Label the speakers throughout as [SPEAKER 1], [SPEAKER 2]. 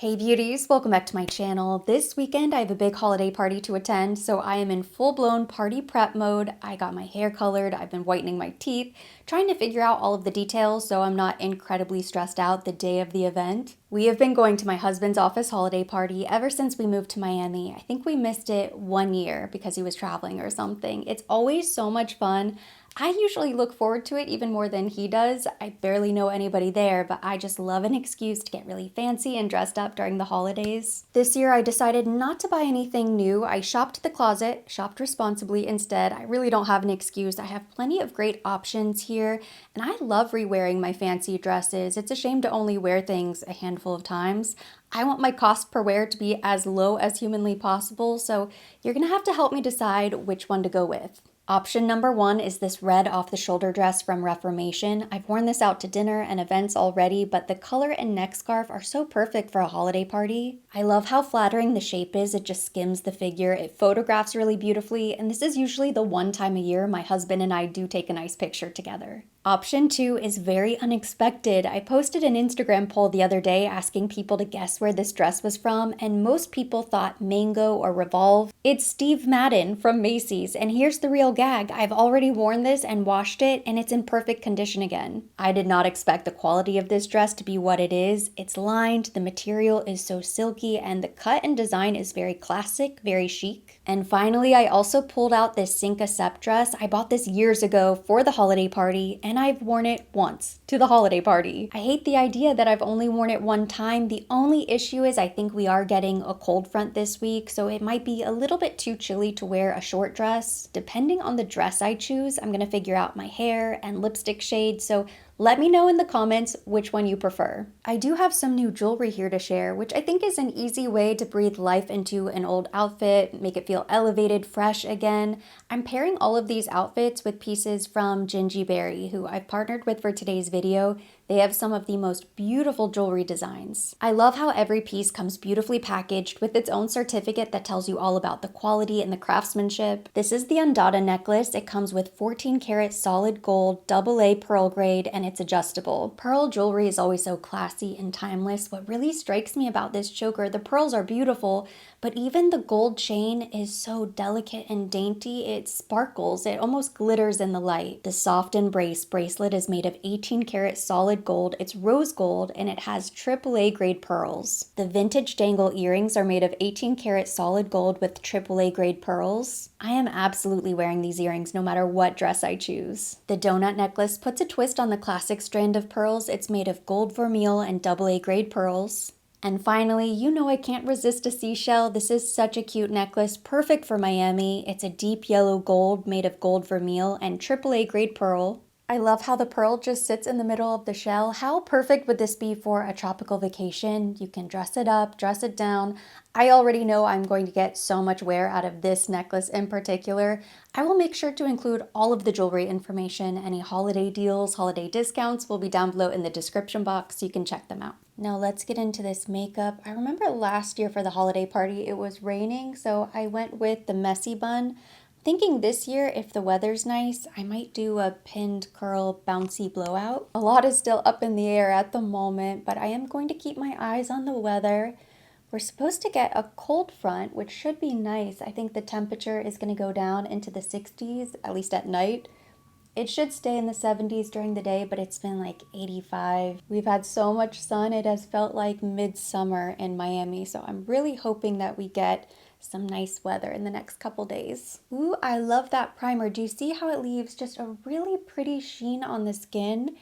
[SPEAKER 1] Hey beauties, welcome back to my channel. This weekend I have a big holiday party to attend, so I am in full-blown party prep mode. I got my hair colored, I've been whitening my teeth, trying to figure out all of the details so I'm not incredibly stressed out the day of the event. We have been going to my husband's office holiday party ever since we moved to Miami. I think we missed it 1 year because he was traveling or something. It's always so much fun. I usually look forward to it even more than he does. I barely know anybody there, but I just love an excuse to get really fancy and dressed up during the holidays. This year I decided not to buy anything new. I shopped the closet, shopped responsibly instead. I really don't have an excuse. I have plenty of great options here, and I love re-wearing my fancy dresses. It's a shame to only wear things a handful of times. I want my cost per wear to be as low as humanly possible, so you're gonna have to help me decide which one to go with. Option number one is this red off-the-shoulder dress from Reformation. I've worn this out to dinner and events already, but the color and neck scarf are so perfect for a holiday party. I love how flattering the shape is. It just skims the figure. It photographs really beautifully, and this is usually the one time a year my husband and I do take a nice picture together. Option two is very unexpected. I posted an Instagram poll the other day asking people to guess where this dress was from, and most people thought Mango or Revolve. It's Steve Madden from Macy's, and here's the real gag. I've already worn this and washed it, and it's in perfect condition again. I did not expect the quality of this dress to be what it is. It's lined, the material is so silky, and the cut and design is very classic, very chic. And finally, I also pulled out this Sink a Sep dress. I bought this years ago for the holiday party, and I've worn it once to the holiday party. I hate the idea that I've only worn it one time. The only issue is I think we are getting a cold front this week, so it might be a little bit too chilly to wear a short dress. Depending on the dress I choose, I'm gonna figure out my hair and lipstick shade, so let me know in the comments which one you prefer. I do have some new jewelry here to share, which I think is an easy way to breathe life into an old outfit, make it feel elevated, fresh again. I'm pairing all of these outfits with pieces from Gingiberi, who I've partnered with for today's video. They have some of the most beautiful jewelry designs. I love how every piece comes beautifully packaged with its own certificate that tells you all about the quality and the craftsmanship. This is the Undata necklace. It comes with 14 karat solid gold, AA pearl grade, and it's adjustable. Pearl jewelry is always so classy and timeless. What really strikes me about this choker, the pearls are beautiful, but even the gold chain is so delicate and dainty. It sparkles, it almost glitters in the light. The soft embrace bracelet is made of 18 karat solid gold. It's rose gold and it has AAA grade pearls. The vintage dangle earrings are made of 18 karat solid gold with AAA grade pearls. I am absolutely wearing these earrings no matter what dress I choose. The donut necklace puts a twist on the classic strand of pearls. It's made of gold vermeil and AA grade pearls. And finally, you know I can't resist a seashell. This is such a cute necklace, perfect for Miami. It's a deep yellow gold made of gold vermeil and AAA grade pearl. I love how the pearl just sits in the middle of the shell. How perfect would this be for a tropical vacation? You can dress it up, dress it down. I already know I'm going to get so much wear out of this necklace in particular. I will make sure to include all of the jewelry information. Any holiday deals, holiday discounts will be down below in the description box so you can check them out. Now let's get into this makeup. I remember last year for the holiday party it was raining, so I went with the messy bun. Thinking this year, if the weather's nice, I might do a pinned curl bouncy blowout. A lot is still up in the air at the moment, but I am going to keep my eyes on the weather. We're supposed to get a cold front, which should be nice. I think the temperature is going to go down into the 60s, at least at night. It should stay in the 70s during the day, but it's been like 85. We've had so much sun, it has felt like midsummer in Miami, so I'm really hoping that we get some nice weather in the next couple days. Ooh, I love that primer. Do you see how it leaves just a really pretty sheen on the skin?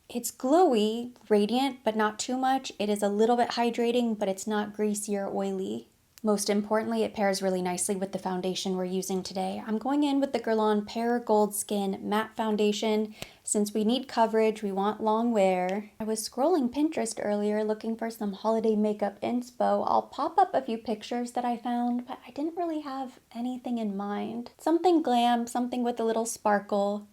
[SPEAKER 1] It's glowy, radiant, but not too much. It is a little bit hydrating, but it's not greasy or oily. Most importantly, it pairs really nicely with the foundation we're using today. I'm going in with the Guerlain Paragold Skin Matte Foundation. Since we need coverage, we want long wear. I was scrolling Pinterest earlier looking for some holiday makeup inspo. I'll pop up a few pictures that I found, but I didn't really have anything in mind. Something glam, something with a little sparkle.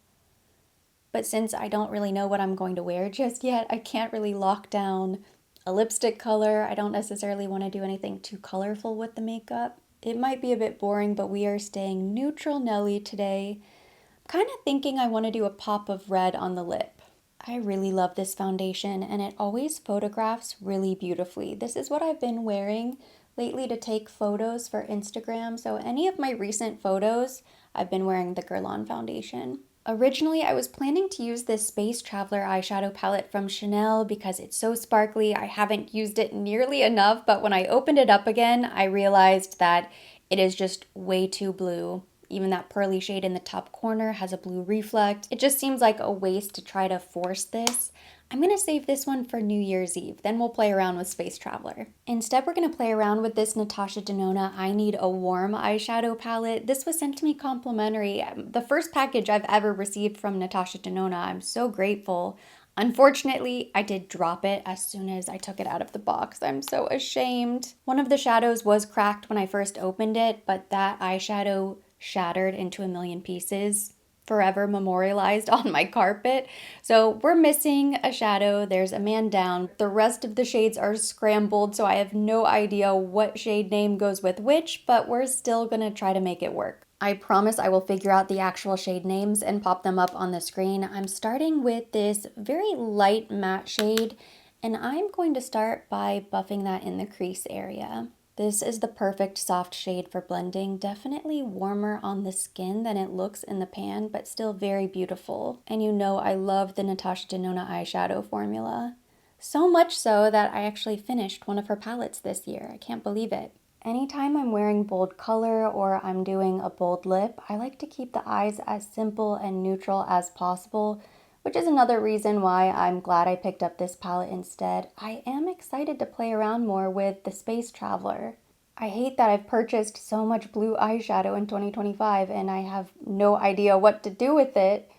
[SPEAKER 1] But since I don't really know what I'm going to wear just yet, I can't really lock down a lipstick color. I don't necessarily want to do anything too colorful with the makeup. It might be a bit boring, but we are staying neutral Nelly today. I'm kind of thinking I want to do a pop of red on the lip. I really love this foundation and it always photographs really beautifully. This is what I've been wearing lately to take photos for Instagram. So any of my recent photos, I've been wearing the Guerlain foundation. Originally, I was planning to use this Space Traveler eyeshadow palette from Chanel because it's so sparkly. I haven't used it nearly enough, but when I opened it up again, I realized that it is just way too blue. Even that pearly shade in the top corner has a blue reflect. It just seems like a waste to try to force this. I'm gonna save this one for New Year's Eve, then we'll play around with Space Traveler. Instead, we're gonna play around with this Natasha Denona I Need a Warm eyeshadow palette. This was sent to me complimentary. The first package I've ever received from Natasha Denona. I'm so grateful. Unfortunately, I did drop it as soon as I took it out of the box. I'm so ashamed. One of the shadows was cracked when I first opened it, but that eyeshadow shattered into a million pieces, forever memorialized on my carpet. So we're missing a shadow. There's a man down. The rest of the shades are scrambled, so I have no idea what shade name goes with which, but we're still gonna try to make it work. I promise I will figure out the actual shade names and pop them up on the screen. I'm starting with this very light matte shade, and I'm going to start by buffing that in the crease area. This is the perfect soft shade for blending, definitely warmer on the skin than it looks in the pan, but still very beautiful. And you know I love the Natasha Denona eyeshadow formula. So much so that I actually finished one of her palettes this year. I can't believe it. Anytime I'm wearing bold color or I'm doing a bold lip, I like to keep the eyes as simple and neutral as possible, which is another reason why I'm glad I picked up this palette instead. I am excited to play around more with the Space Traveler. I hate that I've purchased so much blue eyeshadow in 2025 and I have no idea what to do with it.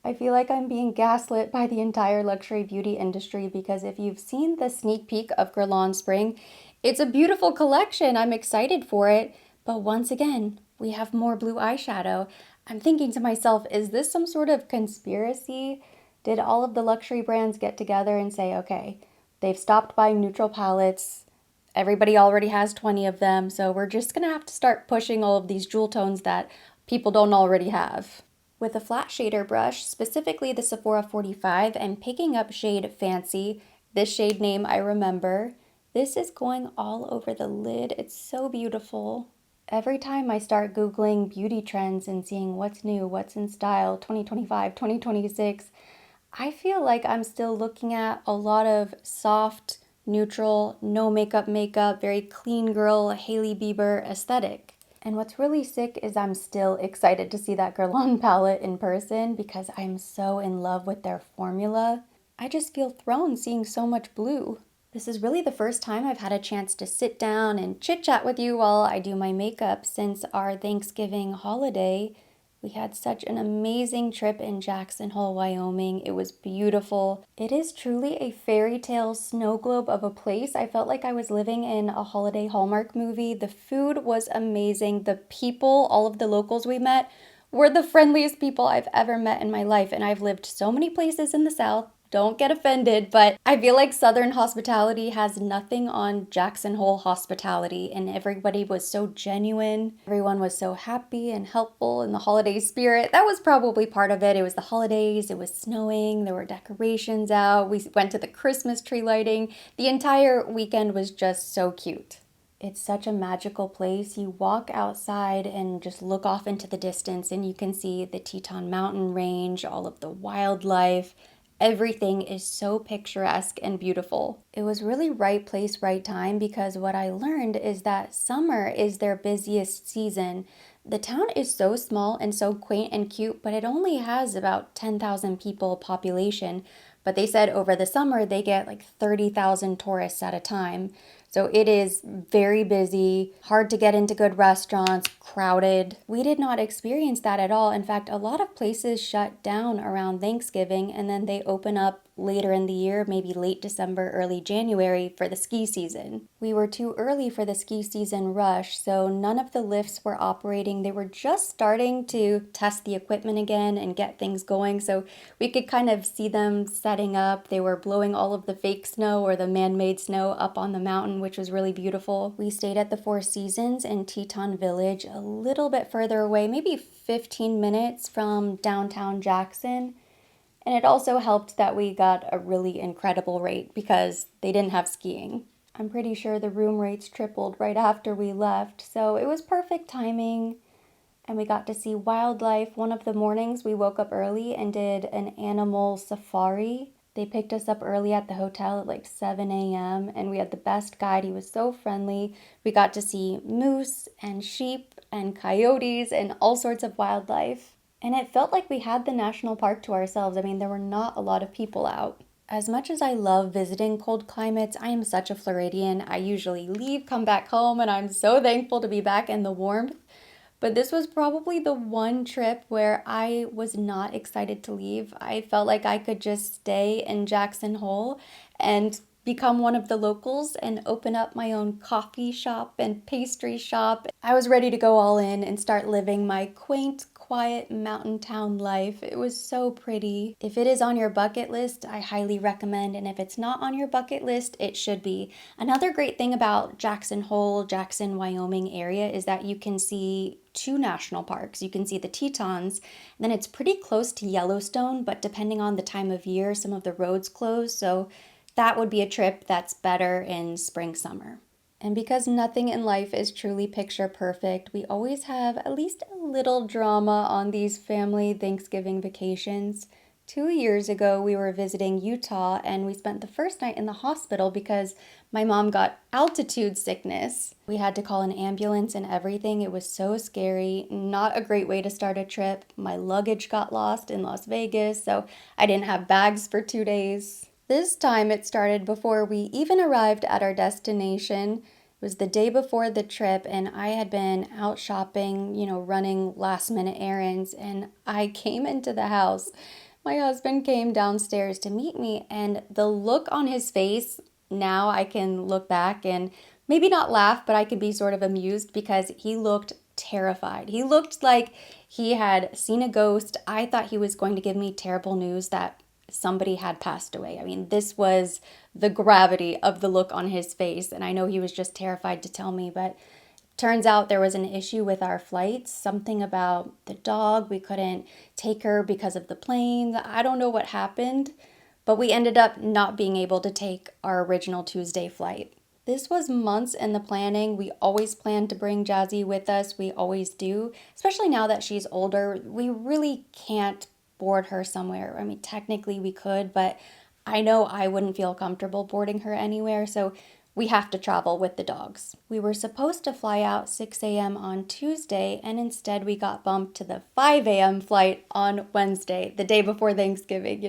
[SPEAKER 1] I feel like I'm being gaslit by the entire luxury beauty industry because if you've seen the sneak peek of Guerlain Spring, it's a beautiful collection. I'm excited for it. But once again, we have more blue eyeshadow. I'm thinking to myself, is this some sort of conspiracy? Did all of the luxury brands get together and say, okay, they've stopped buying neutral palettes. Everybody already has 20 of them. So we're just going to have to start pushing all of these jewel tones that people don't already have. With a flat shader brush, specifically the Sephora 45, and picking up shade Fancy, this shade name I remember, this is going all over the lid. It's so beautiful. Every time I start Googling beauty trends and seeing what's new, what's in style, 2025, 2026, I feel like I'm still looking at a lot of soft, neutral, no makeup, very clean girl, Hailey Bieber aesthetic. And what's really sick is I'm still excited to see that Guerlain palette in person because I'm so in love with their formula. I just feel thrown seeing so much blue. This is really the first time I've had a chance to sit down and chit-chat with you while I do my makeup since our Thanksgiving holiday. We had such an amazing trip in Jackson Hole, Wyoming. It was beautiful. It is truly a fairy tale snow globe of a place. I felt like I was living in a holiday Hallmark movie. The food was amazing. The people, all of the locals we met, were the friendliest people I've ever met in my life. And I've lived so many places in the South. Don't get offended, but I feel like Southern hospitality has nothing on Jackson Hole hospitality, and everybody was so genuine. Everyone was so happy and helpful in the holiday spirit. That was probably part of it. It was the holidays, it was snowing, there were decorations out, we went to the Christmas tree lighting. The entire weekend was just so cute. It's such a magical place. You walk outside and just look off into the distance and you can see the Teton Mountain Range, all of the wildlife. Everything is so picturesque and beautiful. It was really right place, right time because what I learned is that summer is their busiest season. The town is so small and so quaint and cute, but it only has about 10,000 people population. But they said over the summer they get like 30,000 tourists at a time. So it is very busy, hard to get into good restaurants, crowded. We did not experience that at all. In fact, a lot of places shut down around Thanksgiving and then they open up later in the year, maybe late December, early January for the ski season. We were too early for the ski season rush, so none of the lifts were operating. They were just starting to test the equipment again and get things going, so we could kind of see them setting up. They were blowing all of the fake snow or the man-made snow up on the mountain, which was really beautiful. We stayed at the Four Seasons in Teton Village, a little bit further away, maybe 15 minutes from downtown Jackson. And it also helped that we got a really incredible rate because they didn't have skiing. I'm pretty sure the room rates tripled right after we left, so it was perfect timing. And we got to see wildlife. One of the mornings we woke up early and did an animal safari. They picked us up early at the hotel at like 7 a.m. and we had the best guide. He was so friendly. We got to see moose and sheep and coyotes and all sorts of wildlife. And it felt like we had the national park to ourselves. I mean, there were not a lot of people out. As much as I love visiting cold climates, I am such a Floridian. I usually leave, come back home, and I'm so thankful to be back in the warmth. But this was probably the one trip where I was not excited to leave. I felt like I could just stay in Jackson Hole and become one of the locals and open up my own coffee shop and pastry shop. I was ready to go all in and start living my quaint, quiet mountain town life. It was so pretty. If it is on your bucket list, I highly recommend, and if it's not on your bucket list, it should be. Another great thing about Jackson Hole, Jackson, Wyoming area is that you can see two national parks. You can see the Tetons, and then it's pretty close to Yellowstone, but depending on the time of year, some of the roads close, so that would be a trip that's better in spring, summer. And because nothing in life is truly picture perfect, we always have at least a little drama on these family Thanksgiving vacations. 2 years ago, we were visiting Utah and we spent the first night in the hospital because my mom got altitude sickness. We had to call an ambulance and everything. It was so scary. Not a great way to start a trip. My luggage got lost in Las Vegas, so I didn't have bags for 2 days. This time it started before we even arrived at our destination. It was the day before the trip and I had been out shopping, running last minute errands, and I came into the house. My husband came downstairs to meet me, and the look on his face, now I can look back and maybe not laugh, but I could be sort of amused because he looked terrified. He looked like he had seen a ghost. I thought he was going to give me terrible news that somebody had passed away. I mean, this was the gravity of the look on his face, and I know he was just terrified to tell me, but turns out there was an issue with our flights, something about the dog. We couldn't take her because of the planes. I don't know what happened, but we ended up not being able to take our original Tuesday flight. This was months in the planning. We always planned to bring Jazzy with us. We always do, especially now that she's older. We really can't board her somewhere. I mean, technically we could, but I know I wouldn't feel comfortable boarding her anywhere, so we have to travel with the dogs. We were supposed to fly out 6 a.m. on Tuesday, and instead we got bumped to the 5 a.m. flight on Wednesday, the day before Thanksgiving,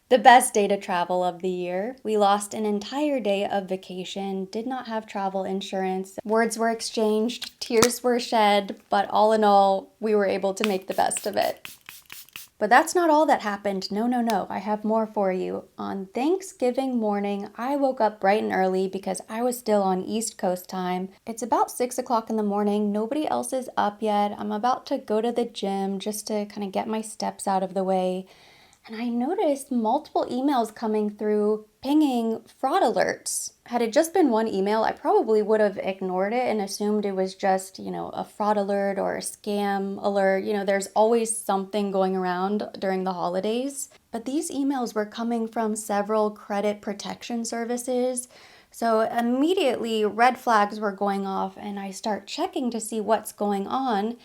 [SPEAKER 1] the best day to travel of the year. We lost an entire day of vacation, did not have travel insurance. Words were exchanged, tears were shed, but all in all, we were able to make the best of it. But that's not all that happened. No. I have more for you. On Thanksgiving morning, I woke up bright and early because I was still on East Coast time. It's about 6 o'clock in the morning. Nobody else is up yet. I'm about to go to the gym just to kind of get my steps out of the way. And I noticed multiple emails coming through pinging fraud alerts. Had it just been one email, I probably would have ignored it and assumed it was just, a fraud alert or a scam alert. There's always something going around during the holidays. But these emails were coming from several credit protection services. So immediately red flags were going off and I start checking to see what's going on.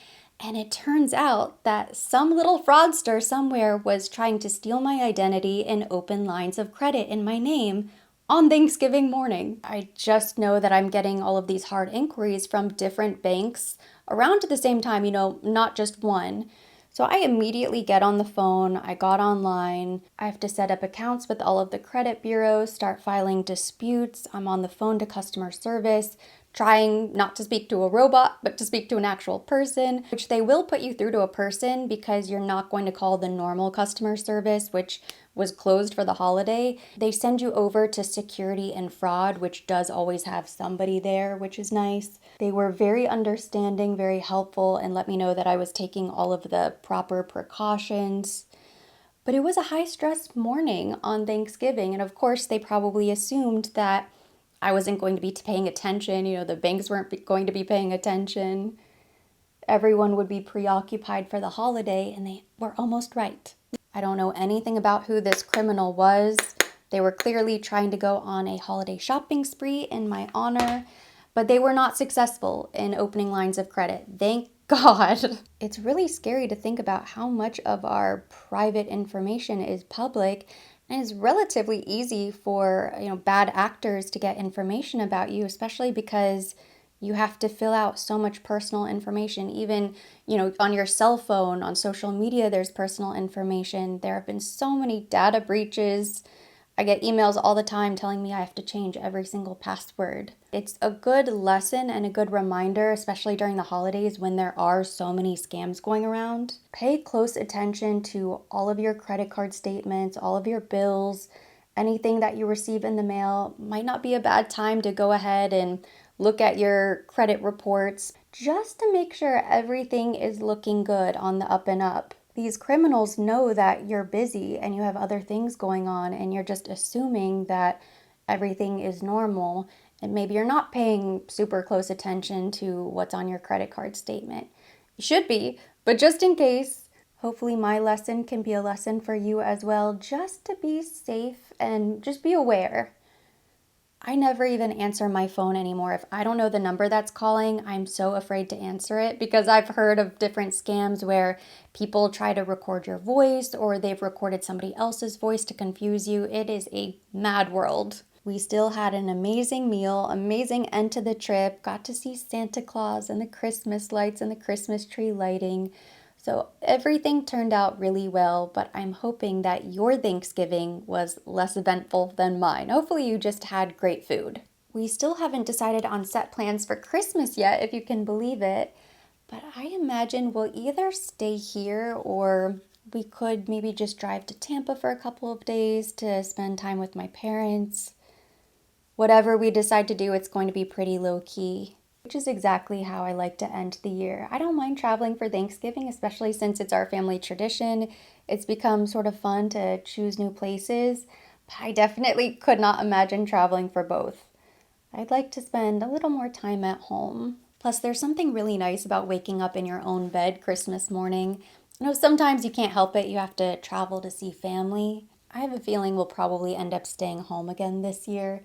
[SPEAKER 1] And it turns out that some little fraudster somewhere was trying to steal my identity and open lines of credit in my name on Thanksgiving morning. I just know that I'm getting all of these hard inquiries from different banks around at the same time, not just one. So I immediately get on the phone. I got online. I have to set up accounts with all of the credit bureaus, start filing disputes. I'm on the phone to customer service, trying not to speak to a robot, but to speak to an actual person, which they will put you through to a person because you're not going to call the normal customer service, which was closed for the holiday. They send you over to security and fraud, which does always have somebody there, which is nice. They were very understanding, very helpful, and let me know that I was taking all of the proper precautions. But it was a high-stress morning on Thanksgiving, and of course they probably assumed that I wasn't going to be paying attention, the banks weren't going to be paying attention. Everyone would be preoccupied for the holiday, and they were almost right. I don't know anything about who this criminal was. They were clearly trying to go on a holiday shopping spree in my honor, but they were not successful in opening lines of credit. Thank God. It's really scary to think about how much of our private information is public, and it's relatively easy for, bad actors to get information about you, especially because you have to fill out so much personal information. Even, on your cell phone, on social media, there's personal information. There have been so many data breaches. I get emails all the time telling me I have to change every single password. It's a good lesson and a good reminder, especially during the holidays when there are so many scams going around. Pay close attention to all of your credit card statements, all of your bills, anything that you receive in the mail. Might not be a bad time to go ahead and look at your credit reports just to make sure everything is looking good on the up and up. These criminals know that you're busy and you have other things going on, and you're just assuming that everything is normal, and maybe you're not paying super close attention to what's on your credit card statement. You should be, but just in case, hopefully my lesson can be a lesson for you as well, just to be safe and just be aware. I never even answer my phone anymore. If I don't know the number that's calling, I'm so afraid to answer it, because I've heard of different scams where people try to record your voice, or they've recorded somebody else's voice to confuse you. It is a mad world. We still had an amazing meal, amazing end to the trip, got to see Santa Claus and the Christmas lights and the Christmas tree lighting. So everything turned out really well, but I'm hoping that your Thanksgiving was less eventful than mine. Hopefully you just had great food. We still haven't decided on set plans for Christmas yet, if you can believe it, but I imagine we'll either stay here, or we could maybe just drive to Tampa for a couple of days to spend time with my parents. Whatever we decide to do, it's going to be pretty low-key, which is exactly how I like to end the year. I don't mind traveling for Thanksgiving, especially since it's our family tradition. It's become sort of fun to choose new places, but I definitely could not imagine traveling for both. I'd like to spend a little more time at home. Plus, there's something really nice about waking up in your own bed Christmas morning. Sometimes you can't help it. You have to travel to see family. I have a feeling we'll probably end up staying home again this year.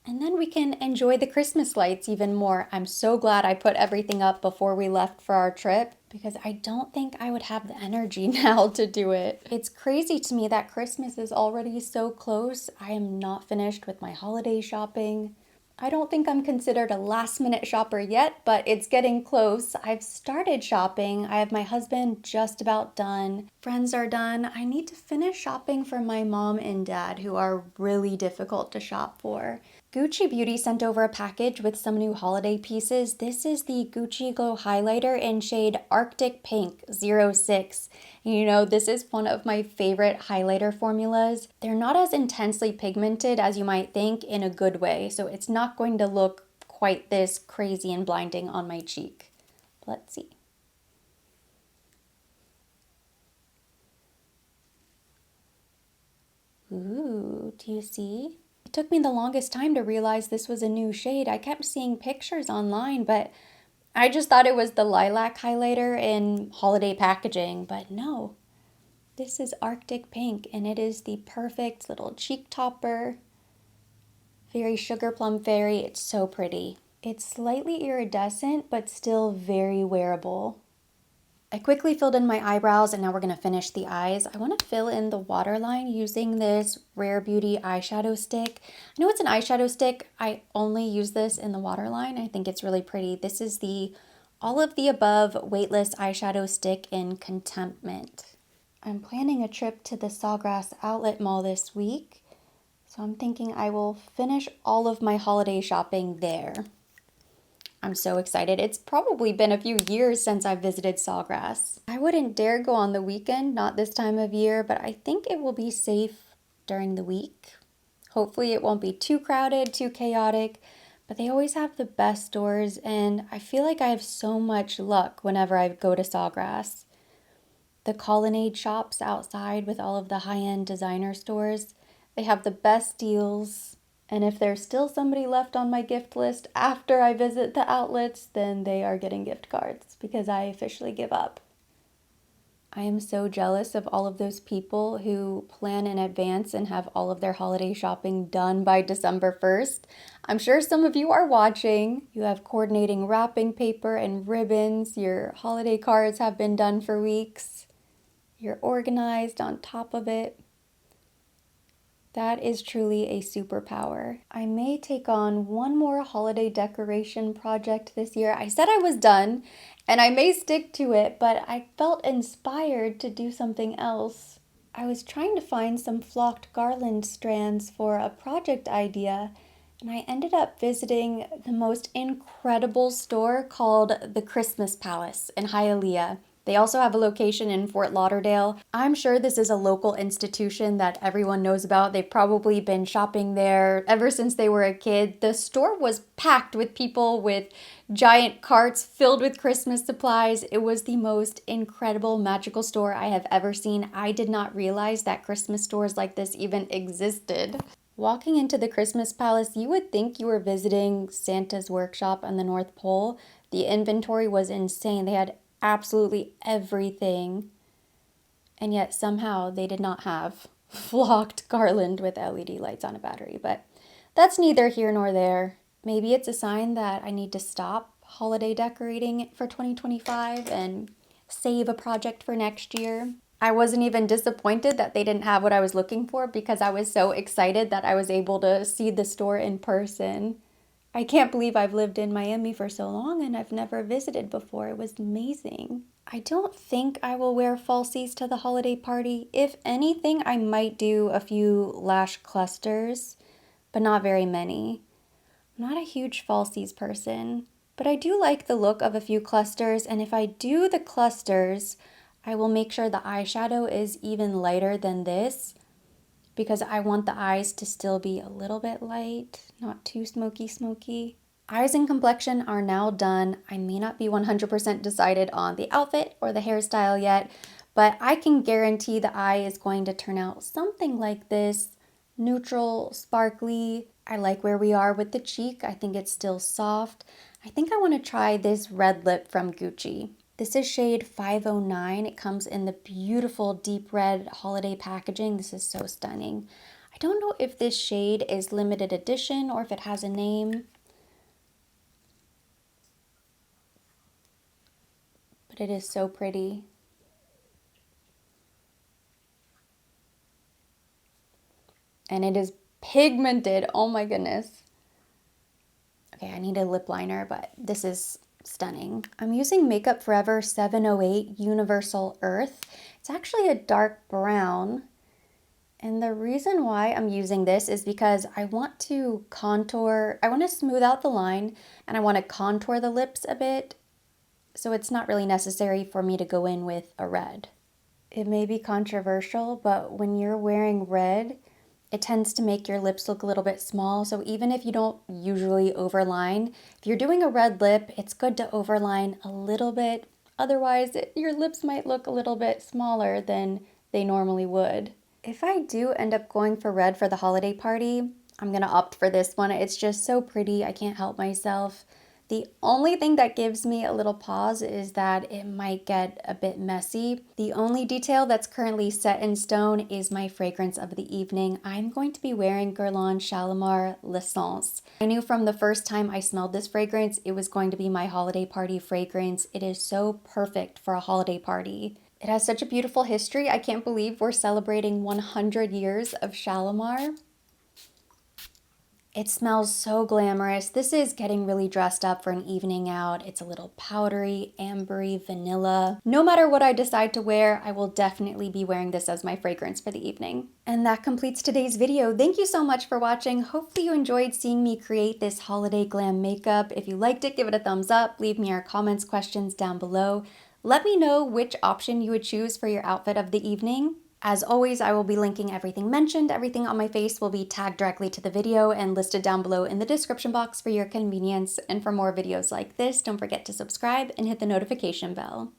[SPEAKER 1] And then we can enjoy the Christmas lights even more. I'm so glad I put everything up before we left for our trip, because I don't think I would have the energy now to do it. It's crazy to me that Christmas is already so close. I am not finished with my holiday shopping. I don't think I'm considered a last-minute shopper yet, but it's getting close. I've started shopping. I have my husband just about done. Friends are done. I need to finish shopping for my mom and dad, who are really difficult to shop for. Gucci Beauty sent over a package with some new holiday pieces. This is the Gucci Glow Highlighter in shade Arctic Pink 06. This is one of my favorite highlighter formulas. They're not as intensely pigmented as you might think, in a good way, so it's not going to look quite this crazy and blinding on my cheek. Let's see. Ooh, do you see? It took me the longest time to realize this was a new shade. I kept seeing pictures online, but I just thought it was the lilac highlighter in holiday packaging, but no. This is Arctic Pink, and it is the perfect little cheek topper. Very sugar plum fairy. It's so pretty. It's slightly iridescent, but still very wearable. I quickly filled in my eyebrows, and now we're going to finish the eyes. I want to fill in the waterline using this Rare Beauty eyeshadow stick. I know it's an eyeshadow stick. I only use this in the waterline. I think it's really pretty. This is the All of the Above Weightless Eyeshadow Stick in Contentment. I'm planning a trip to the Sawgrass Outlet Mall this week, so I'm thinking I will finish all of my holiday shopping there. I'm so excited. It's probably been a few years since I visited Sawgrass. I wouldn't dare go on the weekend, not this time of year, but I think it will be safe during the week. Hopefully it won't be too crowded, too chaotic, but they always have the best stores, and I feel like I have so much luck whenever I go to Sawgrass. The Colonnade shops outside with all of the high-end designer stores, they have the best deals. And if there's still somebody left on my gift list after I visit the outlets, then they are getting gift cards, because I officially give up. I am so jealous of all of those people who plan in advance and have all of their holiday shopping done by December 1st. I'm sure some of you are watching. You have coordinating wrapping paper and ribbons. Your holiday cards have been done for weeks. You're organized on top of it. That is truly a superpower. I may take on one more holiday decoration project this year. I said I was done, and I may stick to it, but I felt inspired to do something else. I was trying to find some flocked garland strands for a project idea, and I ended up visiting the most incredible store called the Christmas Palace in Hialeah. They also have a location in Fort Lauderdale. I'm sure this is a local institution that everyone knows about. They've probably been shopping there ever since they were a kid. The store was packed with people with giant carts filled with Christmas supplies. It was the most incredible, magical store I have ever seen. I did not realize that Christmas stores like this even existed. Walking into the Christmas Palace, you would think you were visiting Santa's workshop on the North Pole. The inventory was insane. They had absolutely everything, and yet somehow they did not have flocked garland with LED lights on a battery, but that's neither here nor there. Maybe it's a sign that I need to stop holiday decorating for 2025 and save a project for next year. I wasn't even disappointed that they didn't have what I was looking for because I was so excited that I was able to see the store in person. I can't believe I've lived in Miami for so long and I've never visited before. It was amazing. I don't think I will wear falsies to the holiday party. If anything, I might do a few lash clusters, but not very many. I'm not a huge falsies person, but I do like the look of a few clusters, and if I do the clusters, I will make sure the eyeshadow is even lighter than this, because I want the eyes to still be a little bit light, not too smoky. Eyes and complexion are now done. I may not be 100% decided on the outfit or the hairstyle yet, but I can guarantee the eye is going to turn out something like this. Neutral, sparkly. I like where we are with the cheek. I think it's still soft. I think I want to try this red lip from Gucci. This is shade 509. It comes in the beautiful deep red holiday packaging. This is so stunning. I don't know if this shade is limited edition or if it has a name, but it is so pretty. And it is pigmented. Oh my goodness. Okay, I need a lip liner, but this is stunning. I'm using Makeup Forever 708 Universal Earth. It's actually a dark brown. And the reason why I'm using this is because I want to contour, I want to smooth out the line and I want to contour the lips a bit. So it's not really necessary for me to go in with a red. It may be controversial, but when you're wearing red, it tends to make your lips look a little bit small. So even if you don't usually overline, if you're doing a red lip, it's good to overline a little bit. Otherwise, your lips might look a little bit smaller than they normally would. If I do end up going for red for the holiday party, I'm gonna opt for this one. It's just so pretty, I can't help myself. The only thing that gives me a little pause is that it might get a bit messy. The only detail that's currently set in stone is my fragrance of the evening. I'm going to be wearing Guerlain Shalimar L'Essence. I knew from the first time I smelled this fragrance, it was going to be my holiday party fragrance. It is so perfect for a holiday party. It has such a beautiful history. I can't believe we're celebrating 100 years of Shalimar. It smells so glamorous. This is getting really dressed up for an evening out. It's a little powdery, ambery, vanilla. No matter what I decide to wear, I will definitely be wearing this as my fragrance for the evening. And that completes today's video. Thank you so much for watching. Hopefully you enjoyed seeing me create this holiday glam makeup. If you liked it, give it a thumbs up. Leave me your comments, questions down below. Let me know which option you would choose for your outfit of the evening. As always, I will be linking everything mentioned. Everything on my face will be tagged directly to the video and listed down below in the description box for your convenience. And for more videos like this, don't forget to subscribe and hit the notification bell.